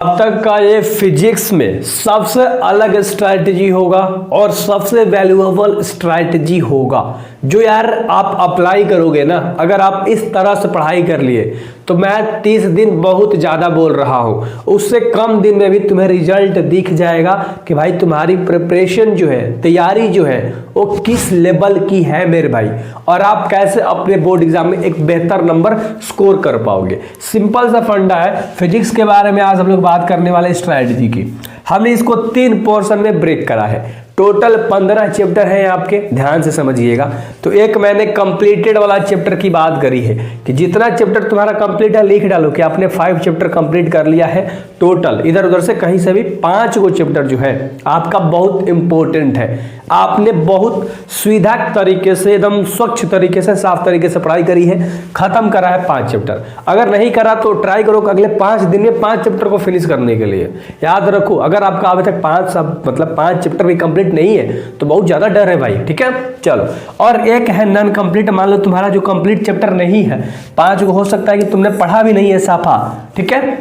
अब तक का ये फिजिक्स में सबसे अलग स्ट्रैटेजी होगा और सबसे वैल्यूएबल स्ट्रैटेजी होगा जो यार आप अप्लाई करोगे ना। अगर आप इस तरह से पढ़ाई कर लिए तो मैं 30 दिन बहुत ज़्यादा बोल रहा हूँ, उससे कम दिन में भी तुम्हें रिजल्ट दिख जाएगा कि भाई तुम्हारी प्रिपरेशन जो है, तैयारी जो है वो किस लेवल की है मेरे भाई, और आप कैसे अपने बोर्ड एग्जाम में एक बेहतर नंबर स्कोर कर पाओगे। सिंपल सा फंडा है फिजिक्स के बारे में। आज हम लोग बात करने वाले स्ट्रैटेजी की। हमने इसको 3 पोर्शन में ब्रेक करा है। टोटल 15 चैप्टर हैं आपके, ध्यान से समझिएगा। तो एक मैंने कंप्लीटेड वाला चैप्टर की बात करी है कि जितना चैप्टर तुम्हारा कंप्लीट है लिख डालो कि आपने 5 चैप्टर कंप्लीट कर लिया है। टोटल इधर उधर से कहीं से भी 5 गो चैप्टर जो है आपका बहुत इंपॉर्टेंट है। आपने बहुत सुविधा तरीके से, एकदम स्वच्छ तरीके से, साफ तरीके से पढ़ाई करी है, खत्म करा है 5 चैप्टर। अगर नहीं करा तो ट्राई करो अगले 5 दिन में 5 चैप्टर को फिनिश करने के लिए। याद रखो, अगर आपका अभी तक 5 चैप्टर भी कंप्लीट नहीं है तो बहुत ज्यादा डर है भाई, ठीक है। चलो, और एक है नॉन कंप्लीट। मान लो तुम्हारा जो कंप्लीट चैप्टर नहीं है, 5 को हो सकता है कि तुमने पढ़ा भी नहीं है साफा, ठीक है।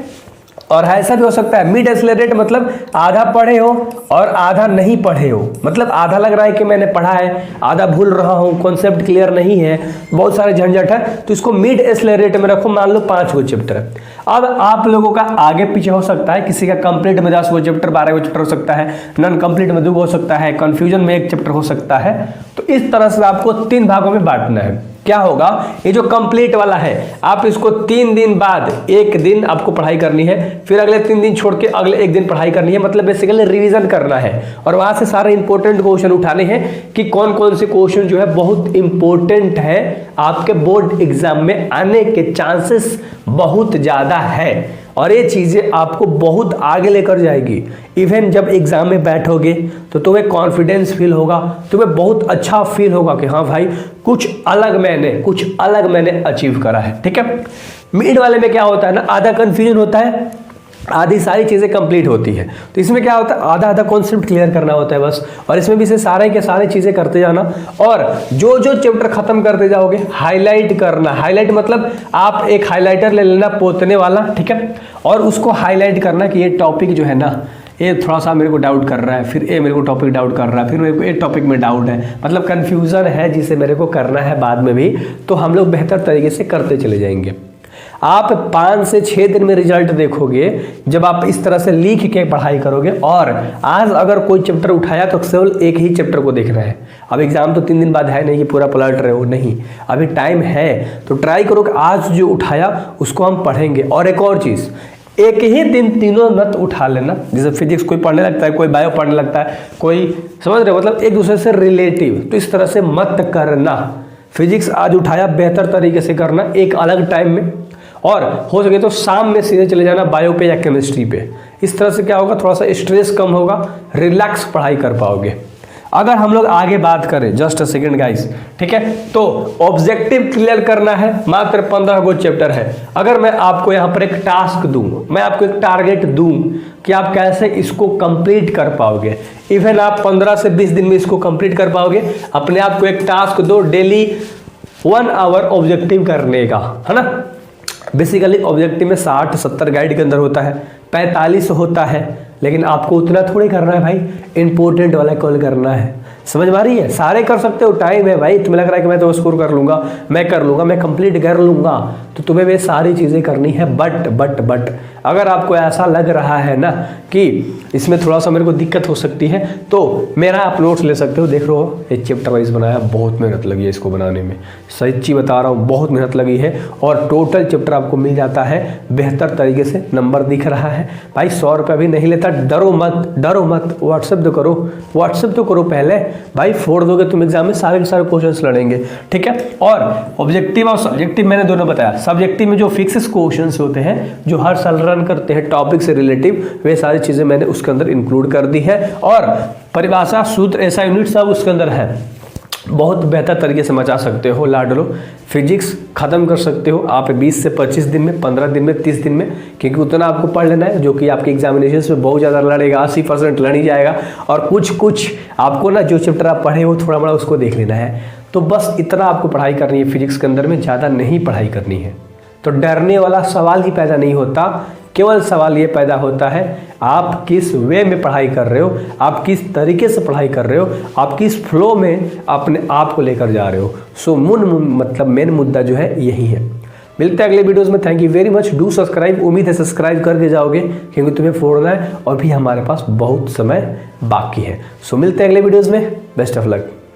और ऐसा भी हो सकता है मिड एक्सेलरेट, मतलब आधा पढ़े हो और आधा नहीं पढ़े हो, मतलब आधा लग रहा है कि मैंने पढ़ा है, आधा भूल रहा हूँ, कॉन्सेप्ट क्लियर नहीं है, बहुत सारे झंझट है, तो इसको मिड एक्सेलरेट में रखो। मान लो 5 गो चैप्टर। अब आप लोगों का आगे पीछे हो सकता है, किसी का कंप्लीट में 10 गो चैप्टर, 12 गो चैप्टर हो सकता है, नॉन कंप्लीट में 2 हो सकता है, कंफ्यूजन में 1 चैप्टर हो सकता है। तो इस तरह से आपको 3 भागों में बांटना है। क्या होगा, ये जो कंप्लीट वाला है आप इसको 3 दिन बाद 1 दिन आपको पढ़ाई करनी है, फिर अगले 3 दिन छोड़ के अगले 1 दिन पढ़ाई करनी है, मतलब बेसिकली रिवीजन करना है। और वहां से सारे इंपॉर्टेंट क्वेश्चन उठाने हैं कि कौन कौन से क्वेश्चन जो है बहुत इंपॉर्टेंट है, आपके बोर्ड एग्जाम में आने के चांसेस बहुत ज्यादा है। और ये चीजें आपको बहुत आगे लेकर जाएगी। इवन जब एग्जाम में बैठोगे तो तुम्हें कॉन्फिडेंस फील होगा, तुम्हें बहुत अच्छा फील होगा कि हाँ भाई कुछ अलग मैंने अचीव करा है, ठीक है। मिड वाले में क्या होता है ना, आधा कंफ्यूजन होता है, आधी सारी चीज़ें कंप्लीट होती है। तो इसमें क्या होता है, आधा कॉन्सेप्ट क्लियर करना होता है बस। और इसमें भी से सारे के सारे चीज़ें करते जाना, और जो जो चैप्टर खत्म करते जाओगे हाईलाइट करना। हाईलाइट मतलब आप एक हाईलाइटर ले लेना पोतने वाला, ठीक है, और उसको हाईलाइट करना कि ये टॉपिक जो है ना, ये थोड़ा सा मेरे को डाउट कर रहा है, फिर ये मेरे को टॉपिक डाउट कर रहा है, फिर मेरे को ये टॉपिक में डाउट है, मतलब कन्फ्यूज़न है जिसे मेरे को करना है बाद में भी। तो हम लोग बेहतर तरीके से करते चले जाएंगे। आप 5 से 6 दिन में रिजल्ट देखोगे जब आप इस तरह से लिख के पढ़ाई करोगे। और आज अगर कोई चैप्टर उठाया तो केवल एक ही चैप्टर को देखना है। अब एग्जाम तो 3 दिन बाद है नहीं कि पूरा पलट रहे हो, नहीं, अभी टाइम है। तो ट्राई करो कि आज जो उठाया उसको हम पढ़ेंगे। और एक और चीज़, एक ही दिन तीनों मत उठा लेना। जैसे फिजिक्स कोई पढ़ने लगता है, कोई बायो पढ़ने लगता है, कोई, समझ रहे हो, मतलब एक दूसरे से रिलेटिव। तो इस तरह से मत करना। फिजिक्स आज उठाया बेहतर तरीके से करना एक अलग टाइम में, और हो सके तो शाम में सीधे चले जाना बायो पे या केमिस्ट्री पे। इस तरह से क्या होगा, थोड़ा सा स्ट्रेस कम होगा, रिलैक्स पढ़ाई कर पाओगे। अगर हम लोग आगे बात करें, जस्ट अ सेकंड गाइस, ठीक है, तो ऑब्जेक्टिव क्लियर करना है। मात्र 15 गो चैप्टर है। अगर मैं आपको यहाँ पर एक टास्क दूं, मैं आपको एक टारगेट दूं कि आप कैसे इसको कंप्लीट कर पाओगे, इवन आप 15 से 20 दिन में इसको कंप्लीट कर पाओगे। अपने आप को एक टास्क दो, डेली 1 आवर ऑब्जेक्टिव करने का, है ना। बेसिकली ऑब्जेक्टिव में 60-70 गाइड के अंदर होता है, 45 होता है, लेकिन आपको उतना थोड़ी करना है भाई, इंपॉर्टेंट वाला कॉल करना है। समझ में आ रही है, सारे कर सकते हो, टाइम है भाई। तुम्हें लग रहा है कि मैं तो स्कोर कर लूंगा, मैं कंप्लीट कर लूंगा, तो तुम्हें वे सारी चीज़ें करनी है। बट अगर आपको ऐसा लग रहा है ना कि इसमें थोड़ा सा मेरे को दिक्कत हो सकती है, तो मेरा आप नोट्स ले सकते हो। देख रहे हो, एक चैप्टर वाइज बनाया, बहुत मेहनत लगी है इसको बनाने में, सच्ची बता रहा हूँ, बहुत मेहनत लगी है। और टोटल चैप्टर आपको मिल जाता है बेहतर तरीके से, नंबर दिख रहा है भाई। 100 रुपये भी नहीं लेता, डरो मत, व्हाट्सएप तो करो पहले भाई। फोड़ दोगे तुम एग्जाम में, सारे के सारे क्वेश्चंस लड़ेंगे, ठीक है। और ऑब्जेक्टिव और सब्जेक्टिव मैंने दोनों बताया। सब्जेक्टिव में जो फिक्स क्वेश्चंस होते हैं, जो हर साल रन करते हैं टॉपिक से रिलेटिव, वे सारी चीजें मैंने उसके अंदर इंक्लूड कर दी है। और परिभाषा, सूत्र, ऐसा यूनिट सब उसके अंदर है। बहुत बेहतर तरीके से मचा सकते हो, लाडलो। फिजिक्स खत्म कर सकते हो आप 20 से 25 दिन में, 15 दिन में, 30 दिन में, क्योंकि उतना आपको पढ़ लेना है जो कि आपके एग्जामिनेशन में बहुत ज़्यादा लड़ेगा, 80% लड़ ही जाएगा। और कुछ आपको ना, जो चैप्टर आप पढ़े हो थोड़ा बड़ा उसको देख लेना है। तो बस इतना आपको पढ़ाई करनी है फिजिक्स के अंदर में, ज़्यादा नहीं पढ़ाई करनी है। तो डरने वाला सवाल ही पैदा नहीं होता केवल सवाल ये पैदा होता है आप किस वे में पढ़ाई कर रहे हो, आप किस तरीके से पढ़ाई कर रहे हो, आप किस फ्लो में अपने आप को लेकर जा रहे हो। सो मेन मुद्दा जो है यही है। मिलते हैं अगले वीडियोस में। Thank you very much. Do subscribe. उम्मीद है सब्सक्राइब करके जाओगे क्योंकि तुम्हें फोड़ना है और भी हमारे पास बहुत समय बाकी है। सो मिलते हैं अगले वीडियोस में। Best of luck.